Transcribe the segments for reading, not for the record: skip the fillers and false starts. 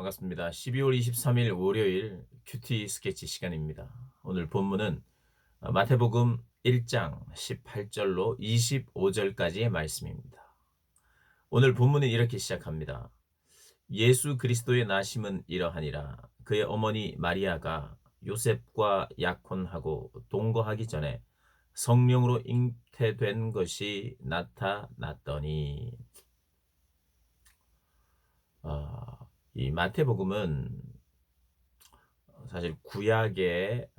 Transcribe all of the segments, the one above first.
반갑습니다. 12월 23일 월요일 큐티 스케치 시간입니다. 오늘 본문은 마태복음 1장 18절로 25절까지의 말씀입니다. 오늘 본문은 이렇게 시작합니다. 예수 그리스도의 나심은 이러하니라. 그의 어머니 마리아가 요셉과 약혼하고 동거하기 전에 성령으로 잉태된 것이 나타났더니 이 마태복음은 사실 구약의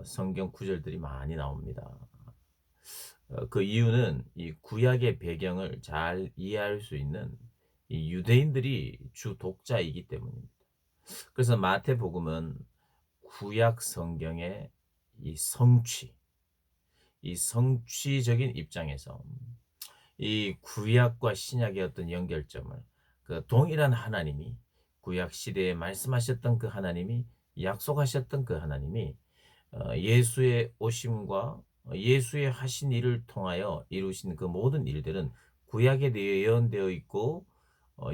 성경 구절들이 많이 나옵니다. 그 이유는 이 구약의 배경을 잘 이해할 수 있는 이 유대인들이 주 독자이기 때문입니다. 그래서 마태복음은 구약 성경의 이 성취, 이 성취적인 입장에서 이 구약과 신약의 어떤 연결점을 그 동일한 하나님이 구약 시대에 말씀하셨던 그 하나님이 약속하셨던 그 하나님이 예수의 오심과 예수의 하신 일을 통하여 이루신 그 모든 일들은 구약에 예언되어 있고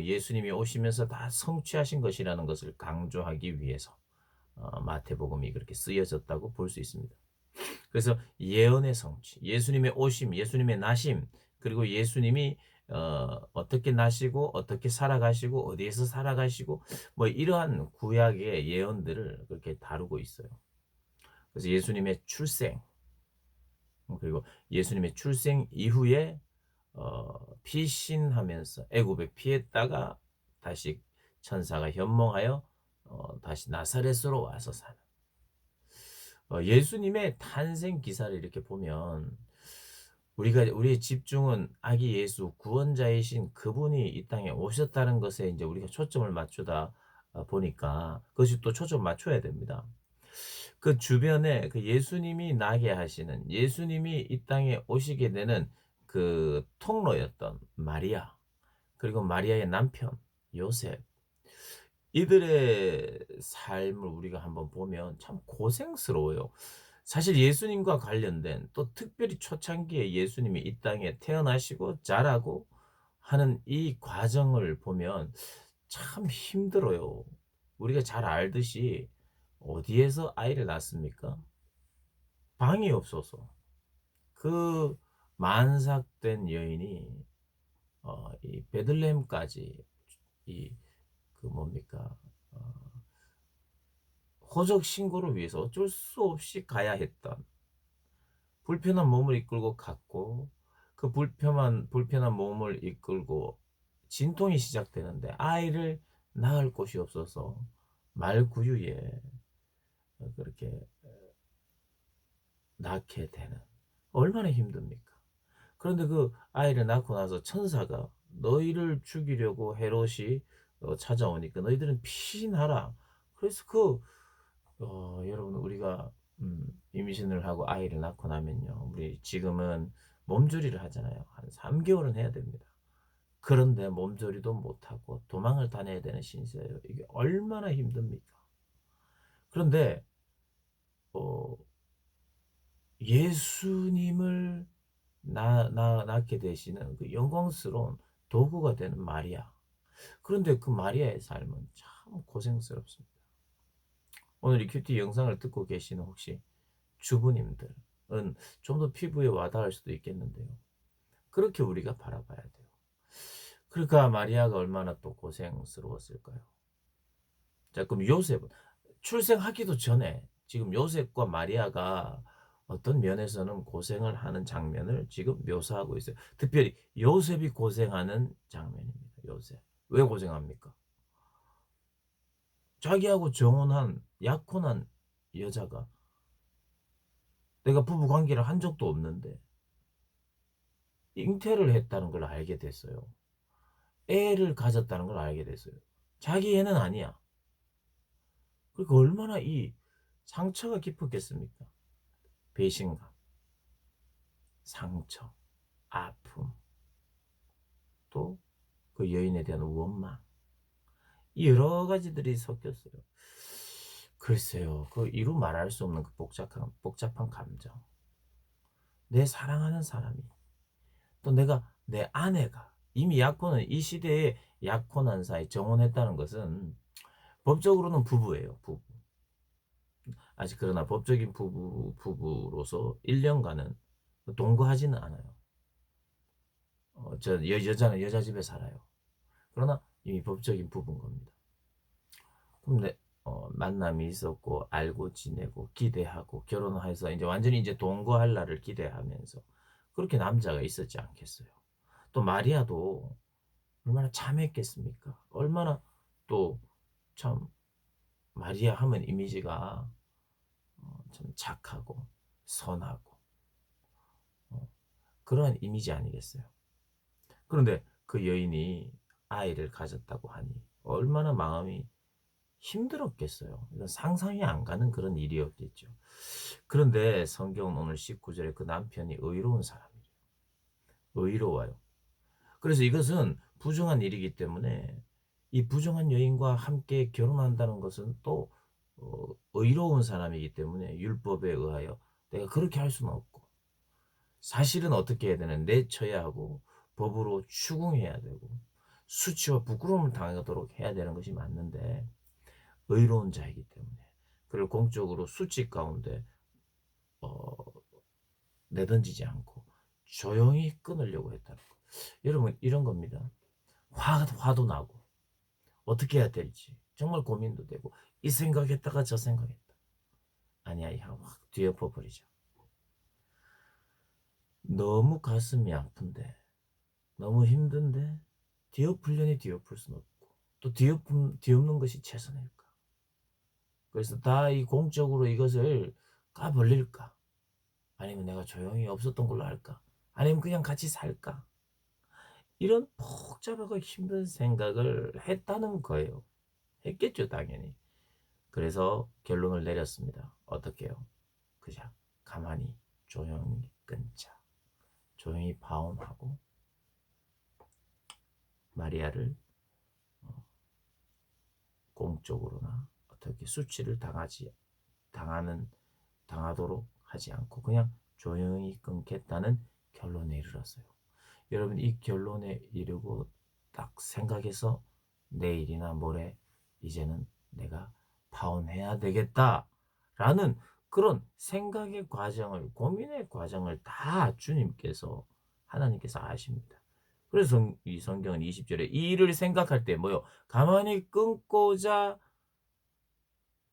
예수님이 오시면서 다 성취하신 것이라는 것을 강조하기 위해서 마태복음이 그렇게 쓰여졌다고 볼 수 있습니다. 그래서 예언의 성취, 예수님의 오심, 예수님의 나심, 그리고 예수님이 어떻게 나시고 어떻게 살아가시고 어디에서 살아가시고 뭐 이러한 구약의 예언들을 그렇게 다루고 있어요. 그래서 예수님의 출생, 그리고 예수님의 출생 이후에 피신하면서 애굽에 피했다가 다시 천사가 현몽하여 다시 나사렛으로 와서 사는 예수님의 탄생 기사를 이렇게 보면 우리의 집중은 아기 예수 구원자이신 그분이 이 땅에 오셨다는 것에 이제 우리가 초점을 맞추다 보니까 그것이 또 초점 맞춰야 됩니다. 그 주변에 그 예수님이 나게 하시는 예수님이 이 땅에 오시게 되는 그 통로였던 마리아, 그리고 마리아의 남편 요셉, 이들의 삶을 우리가 한번 보면 참 고생스러워요. 사실 예수님과 관련된 또 특별히 초창기에 예수님이 이 땅에 태어나시고 자라고 하는 이 과정을 보면 참 힘들어요. 우리가 잘 알듯이 어디에서 아이를 낳습니까? 방이 없어서. 그 만삭된 여인이 이 베들레헴까지 이 그 뭡니까? 어 호적 신고를 위해서 어쩔 수 없이 가야 했던 불편한 몸을 이끌고 갔고 그 불편한 몸을 이끌고 진통이 시작되는데 아이를 낳을 곳이 없어서 말구유에 그렇게 낳게 되는 얼마나 힘듭니까? 그런데 그 아이를 낳고 나서 천사가 너희를 죽이려고 헤롯이 찾아오니까 너희들은 피신하라. 그래서 여러분 우리가 임신을 하고 아이를 낳고 나면요. 우리 지금은 몸조리를 하잖아요. 한 3개월은 해야 됩니다. 그런데 몸조리도 못하고 도망을 다녀야 되는 신세예요. 이게 얼마나 힘듭니까? 그런데 어 예수님을 낳게 되시는 그 영광스러운 도구가 되는 마리아. 그런데 그 마리아의 삶은 참 고생스럽습니다. 오늘 이 큐티 영상을 듣고 계시는 혹시 주부님들은 좀 더 피부에 와닿을 수도 있겠는데요. 그렇게 우리가 바라봐야 돼요. 그러니까 마리아가 얼마나 또 고생스러웠을까요? 자, 그럼 요셉은 출생하기도 전에 지금 요셉과 마리아가 어떤 면에서는 고생을 하는 장면을 지금 묘사하고 있어요. 특별히 요셉이 고생하는 장면입니다. 요셉. 왜 고생합니까? 자기하고 정혼한 약혼한 여자가 내가 부부 관계를 한 적도 없는데 잉태를 했다는 걸 알게 됐어요. 애를 가졌다는 걸 알게 됐어요. 자기 애는 아니야. 그러니까 얼마나 이 상처가 깊었겠습니까? 배신감, 상처, 아픔, 또 그 여인에 대한 원망, 이 여러 가지들이 섞였어요. 글쎄요, 그 이루 말할 수 없는 그 복잡한 감정. 내 사랑하는 사람이, 또 내 아내가, 이미 약혼은 이 시대에 약혼한 사이 정혼했다는 것은 법적으로는 부부예요, 부부. 아직 그러나 법적인 부부로서 1 년간은 동거하지는 않아요. 저 여자는 여자 집에 살아요. 그러나 이미 법적인 부부인 겁니다. 근데 만남이 있었고 알고 지내고 기대하고 결혼해서 이제 완전히 이제 동거할 날을 기대하면서 그렇게 남자가 있었지 않겠어요. 또 마리아도 얼마나 참했겠습니까? 얼마나 또 참 마리아 하면 이미지가 참 착하고 선하고 그러한 이미지 아니겠어요? 그런데 그 여인이 아이를 가졌다고 하니 얼마나 마음이 힘들었겠어요. 이건 상상이 안 가는 그런 일이었겠죠. 그런데 성경은 오늘 19절에 그 남편이 의로운 사람이래요. 의로워요. 그래서 이것은 부정한 일이기 때문에 이 부정한 여인과 함께 결혼한다는 것은 또 의로운 사람이기 때문에 율법에 의하여 내가 그렇게 할 수는 없고 사실은 어떻게 해야 되는 내쳐야 하고 법으로 추궁해야 되고 수치와 부끄러움을 당하도록 해야 되는 것이 맞는데 의로운 자이기 때문에 그를 공적으로 수치 가운데 어, 내던지지 않고 조용히 끊으려고 했다는 거. 여러분 이런 겁니다. 화도 나고 어떻게 해야 될지 정말 고민도 되고 이 생각했다가 저 생각했다. 아니야, 확 뒤엎어 버리죠. 너무 가슴이 아픈데 너무 힘든데 뒤엎으려니 뒤엎을 수는 없고 또 뒤엎는 것이 최선일까? 그래서 다 이 공적으로 이것을 까버릴까? 아니면 내가 조용히 없었던 걸로 할까? 아니면 그냥 같이 살까? 이런 복잡하고 힘든 생각을 했다는 거예요. 했겠죠, 당연히. 그래서 결론을 내렸습니다. 어떻게요? 그냥 가만히 조용히 끊자. 조용히 파혼하고 마리아를 공적으로나 어떻게 수치를 당하도록 하지 않고 그냥 조용히 끊겠다는 결론에 이르렀어요. 여러분 이 결론에 이르고 딱 생각해서 내일이나 모레 이제는 내가 파혼해야 되겠다라는 그런 생각의 과정을 고민의 과정을 다 주님께서 하나님께서 아십니다. 그래서 이 성경은 20절에 이 일을 생각할 때 뭐요? 가만히 끊고자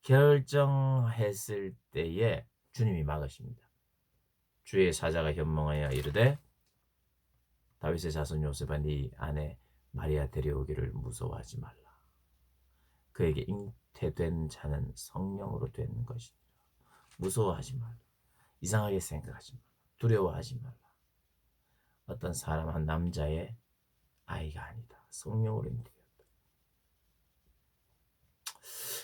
결정했을 때에 주님이 막으십니다. 주의 사자가 현몽하여 이르되 다윗의 자손 요셉아 네 아내 마리아 데려오기를 무서워하지 말라. 그에게 잉태된 자는 성령으로 된 것이니라. 무서워하지 말라. 이상하게 생각하지 말라. 두려워하지 말라. 어떤 사람 한 남자의 아이가 아니다. 성령으로 잉태되었다.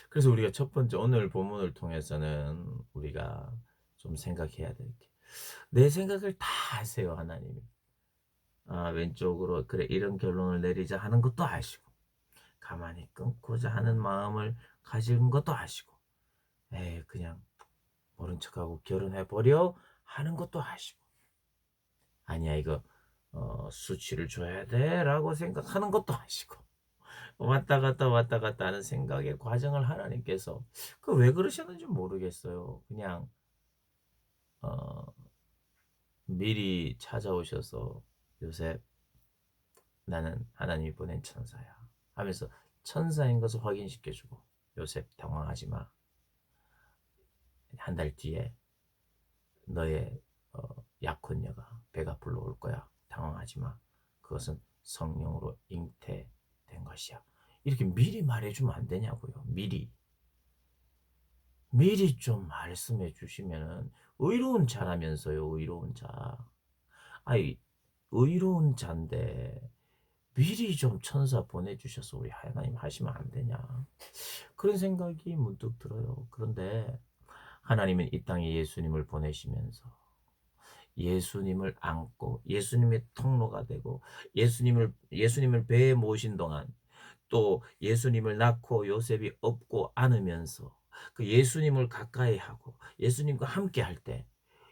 그래서 우리가 첫 번째 오늘 본문을 통해서는 우리가 좀 생각해야 될 게 내 생각을 다 아세요 하나님이. 왼쪽으로 그래 이런 결론을 내리자 하는 것도 아시고 가만히 끊고자 하는 마음을 가진 것도 아시고 그냥 모른 척하고 결혼해버려 하는 것도 아시고 아니야 이거 수치를 줘야 돼 라고 생각하는 것도 아시고 왔다 갔다 하는 생각의 과정을 하나님께서 그 왜 그러셨는지 모르겠어요. 그냥 어, 미리 찾아오셔서 요셉 나는 하나님이 보낸 천사야 하면서 천사인 것을 확인시켜주고 요셉 당황하지 마. 한 달 뒤에 너의 약혼녀가 배가 불러올 거야. 당황하지 마. 그것은 성령으로 잉태된 것이야. 이렇게 미리 말해주면 안 되냐고요. 미리. 미리 좀 말씀해 주시면은 의로운 자라면서요. 의로운 자. 아이 의로운 자인데 미리 좀 천사 보내주셔서 우리 하나님 하시면 안 되냐. 그런 생각이 문득 들어요. 그런데 하나님은 이 땅에 예수님을 보내시면서 예수님을 안고 예수님의 통로가 되고 예수님을 배에 모신 동안 또 예수님을 낳고 요셉이 업고 안으면서 그 예수님을 가까이 하고 예수님과 함께 할 때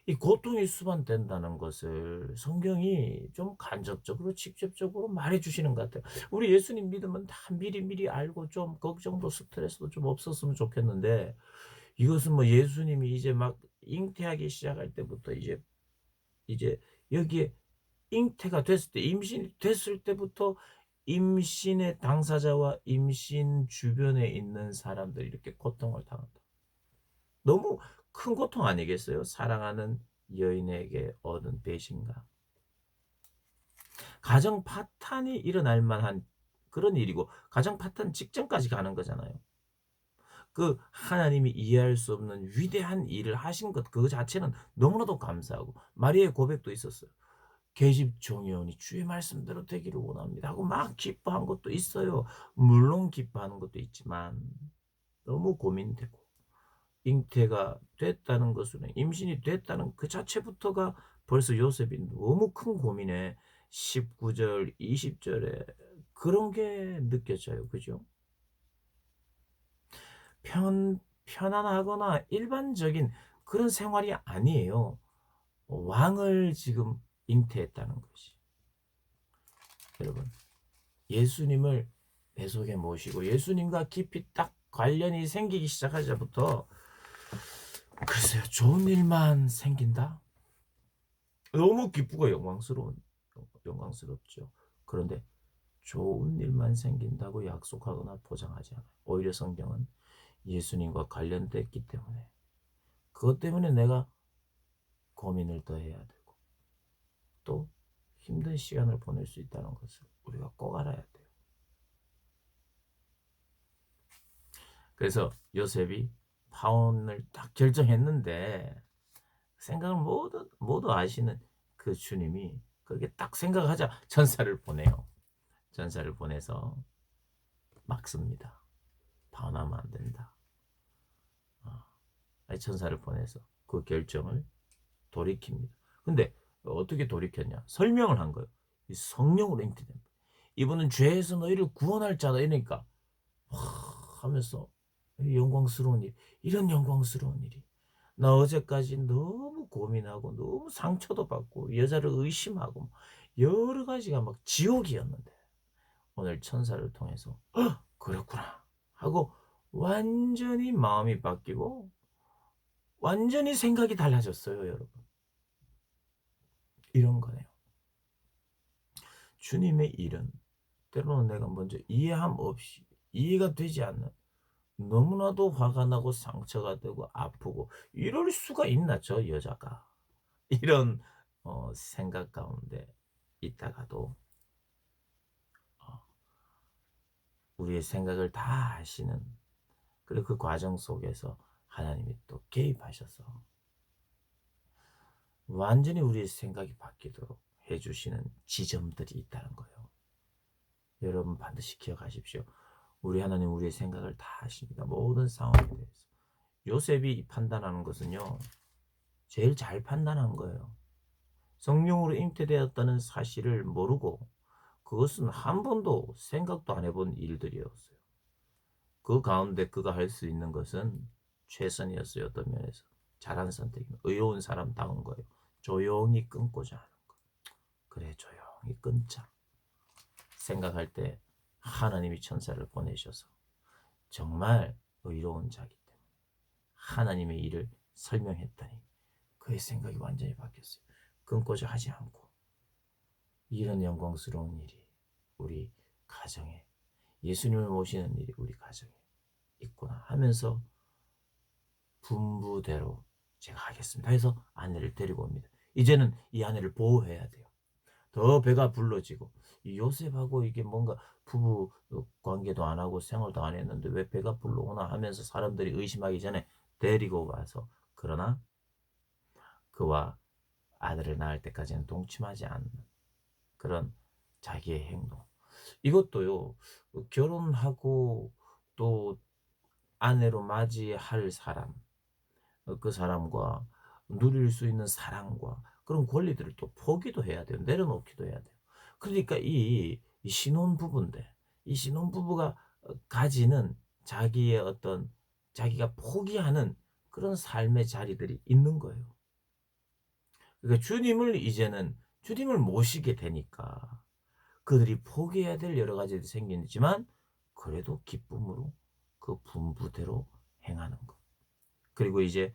이 고통이 수반된다는 것을 성경이 좀 간접적으로 직접적으로 말해 주시는 것 같아요. 우리 예수님 믿으면 다 미리미리 알고 좀 걱정도 스트레스도 좀 없었으면 좋겠는데, 이것은 뭐 예수님이 이제 막 잉태하기 시작할 때부터 이제 여기에 잉태가 됐을 때, 임신이 됐을 때부터 임신의 당사자와 임신 주변에 있는 사람들이 이렇게 고통을 당한다. 너무 큰 고통 아니겠어요? 사랑하는 여인에게 얻은 배신감. 가정 파탄이 일어날 만한 그런 일이고, 가정 파탄 직전까지 가는 거잖아요. 그 하나님이 이해할 수 없는 위대한 일을 하신 것 그 자체는 너무나도 감사하고, 마리아의 고백도 있었어요. 계집 종이오니 주의 말씀대로 되기를 원합니다 하고 막 기뻐한 것도 있어요. 물론 기뻐하는 것도 있지만 너무 고민되고, 잉태가 됐다는 것은, 임신이 됐다는 그 자체부터가 벌써 요셉이 너무 큰 고민에 19절 20절에 그런 게 느껴져요. 그죠? 편안하거나 일반적인 그런 생활이 아니에요. 왕을 지금 잉태했다는 것이. 여러분, 예수님을 뱃속에 모시고 예수님과 깊이 딱 관련이 생기기 시작하자부터, 글쎄요, 좋은 일만 생긴다? 너무 기쁘고 영광스럽죠. 그런데 좋은 일만 생긴다고 약속하거나 보장하지 않아요. 오히려 성경은 예수님과 관련됐기 때문에, 그것 때문에 내가 고민을 더 해야 되고 또 힘든 시간을 보낼 수 있다는 것을 우리가 꼭 알아야 돼요. 그래서 요셉이 파혼을 딱 결정했는데, 생각을 모두 아시는 그 주님이 그렇게 딱 생각하자 전사를 보내요. 전사를 보내서 막습니다. 파혼하면 안 된다. 천사를 보내서 그 결정을 돌이킵니다. 근데 어떻게 돌이켰냐? 설명을 한 거예요. 성령으로 잉태된다. 이분은 죄에서 너희를 구원할 자다. 이러니까 와 하면서, 영광스러운 일, 이런 영광스러운 일이. 나 어제까지 너무 고민하고 너무 상처도 받고 여자를 의심하고 여러 가지가 막 지옥이었는데, 오늘 천사를 통해서 그렇구나 하고 완전히 마음이 바뀌고 완전히 생각이 달라졌어요, 여러분. 이런 거네요. 주님의 일은 때로는 내가 먼저 이해함 없이, 이해가 되지 않는, 너무나도 화가 나고 상처가 되고 아프고 이럴 수가 있나 저 여자가, 이런 생각 가운데 있다가도 어, 우리의 생각을 다 아시는, 그리고 그 과정 속에서 하나님이 또 개입하셔서 완전히 우리의 생각이 바뀌도록 해주시는 지점들이 있다는 거예요. 여러분 반드시 기억하십시오. 우리 하나님 우리의 생각을 다 아십니다. 모든 상황에 대해서. 요셉이 판단하는 것은요, 제일 잘 판단한 거예요. 성령으로 잉태되었다는 사실을 모르고 그것은 한 번도 생각도 안 해본 일들이었어요. 그 가운데 그가 할 수 있는 것은 최선이었어요. 어떤 면에서 잘한 선택입니다. 의로운 사람다운 거예요. 조용히 끊고자 하는 거. 그래, 조용히 끊자 생각할 때 하나님이 천사를 보내셔서 정말 의로운 자기 때문에 하나님의 일을 설명했더니 그의 생각이 완전히 바뀌었어요. 끊고자 하지 않고, 이런 영광스러운 일이 우리 가정에, 예수님을 모시는 일이 우리 가정에 있구나 하면서 분부대로 제가 하겠습니다 해서 아내를 데리고 옵니다. 이제는 이 아내를 보호해야 돼요. 더 배가 불러지고, 이 요셉하고 이게 뭔가 부부 관계도 안 하고 생활도 안 했는데 왜 배가 불러오나 하면서 사람들이 의심하기 전에 데리고 가서, 그러나 그와 아들을 낳을 때까지는 동침하지 않는 그런 자기의 행동. 이것도요, 결혼하고 또 아내로 맞이할 사람, 그 사람과 누릴 수 있는 사랑과 그런 권리들을 또 포기도 해야 돼요. 내려놓기도 해야 돼요. 그러니까 이 신혼부부인데, 이 신혼부부가 가지는 자기의 어떤, 자기가 포기하는 그런 삶의 자리들이 있는 거예요. 그러니까 주님을 모시게 되니까 그들이 포기해야 될 여러 가지들이 생기지만 그래도 기쁨으로 그 분부대로 행하는 것. 그리고 이제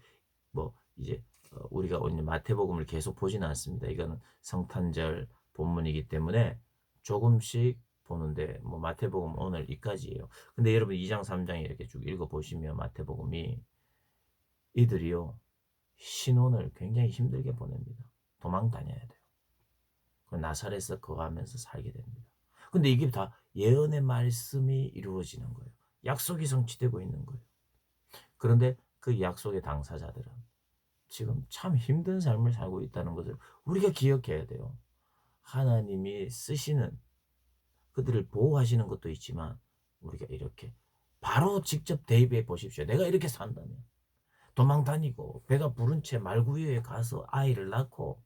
이제 우리가 오늘 마태복음을 계속 보지는 않습니다. 이거는 성탄절 본문이기 때문에 조금씩 보는데 마태복음 오늘 이까지예요. 근데 여러분 2장 3장 이렇게 쭉 읽어 보시면 마태복음이 이들이요 신혼을 굉장히 힘들게 보냅니다. 도망 다녀야 돼요. 그 나사렛에서 거하면서 살게 됩니다. 근데 이게 다 예언의 말씀이 이루어지는 거예요. 약속이 성취되고 있는 거예요. 그런데 그 약속의 당사자들은 지금 참 힘든 삶을 살고 있다는 것을 우리가 기억해야 돼요. 하나님이 쓰시는 그들을 보호하시는 것도 있지만 우리가 이렇게 바로 직접 대입해 보십시오. 내가 이렇게 산다면 도망 다니고 배가 부른 채 말구유에 가서 아이를 낳고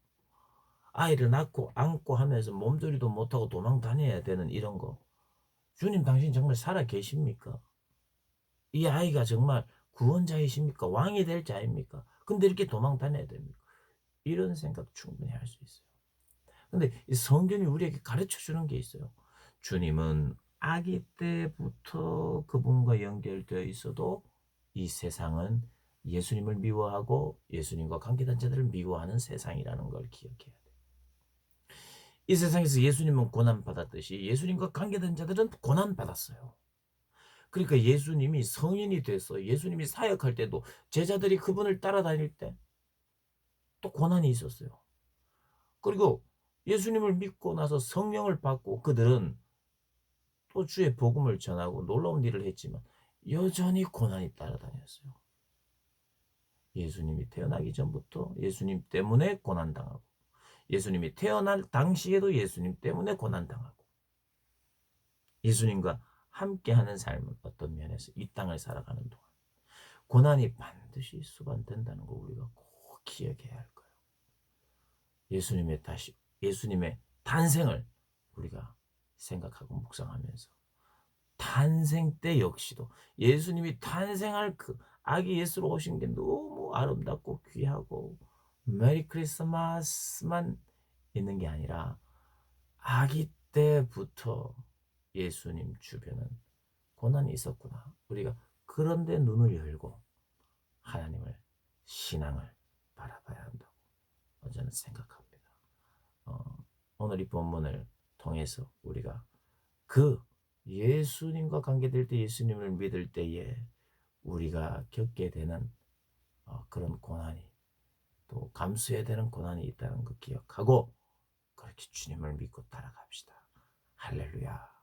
안고 하면서 몸조리도 못하고 도망 다녀야 되는 이런 거. 주님 당신 정말 살아 계십니까? 이 아이가 정말 구원자이십니까? 왕이 될 자입니까? 근데 이렇게 도망 다녀야 됩니까? 이런 생각 충분히 할 수 있어요. 근데 이 성경이 우리에게 가르쳐 주는 게 있어요. 주님은 아기 때부터 그분과 연결되어 있어도 이 세상은 예수님을 미워하고 예수님과 관계된 자들을 미워하는 세상이라는 걸 기억해야 돼요. 이 세상에서 예수님은 고난받았듯이 예수님과 관계된 자들은 고난받았어요. 그러니까 예수님이 성인이 돼서 예수님이 사역할 때도 제자들이 그분을 따라다닐 때 또 고난이 있었어요. 그리고 예수님을 믿고 나서 성령을 받고 그들은 또 주의 복음을 전하고 놀라운 일을 했지만 여전히 고난이 따라다녔어요. 예수님이 태어나기 전부터 예수님 때문에 고난당하고 예수님이 태어날 당시에도 예수님 때문에 고난당하고 예수님과 함께하는 삶은 어떤 면에서 이 땅을 살아가는 동안 고난이 반드시 수반된다는 거 우리가 꼭 기억해야 할 거예요. 예수님의 탄생을 우리가 생각하고 묵상하면서 탄생 때 역시도 예수님이 탄생할 그 아기 예수로 오신 게 너무 아름답고 귀하고 메리 크리스마스만 있는 게 아니라 아기 때부터 예수님 주변은 고난이 있었구나. 우리가 그런데 눈을 열고 하나님을 신앙을 바라봐야 한다고 저는 생각합니다. 어, 오늘 이 본문을 통해서 우리가 그 예수님과 관계될 때 예수님을 믿을 때에 우리가 겪게 되는 그런 고난이 또 감수해야 되는 고난이 있다는 거 기억하고 그렇게 주님을 믿고 따라갑시다. 할렐루야.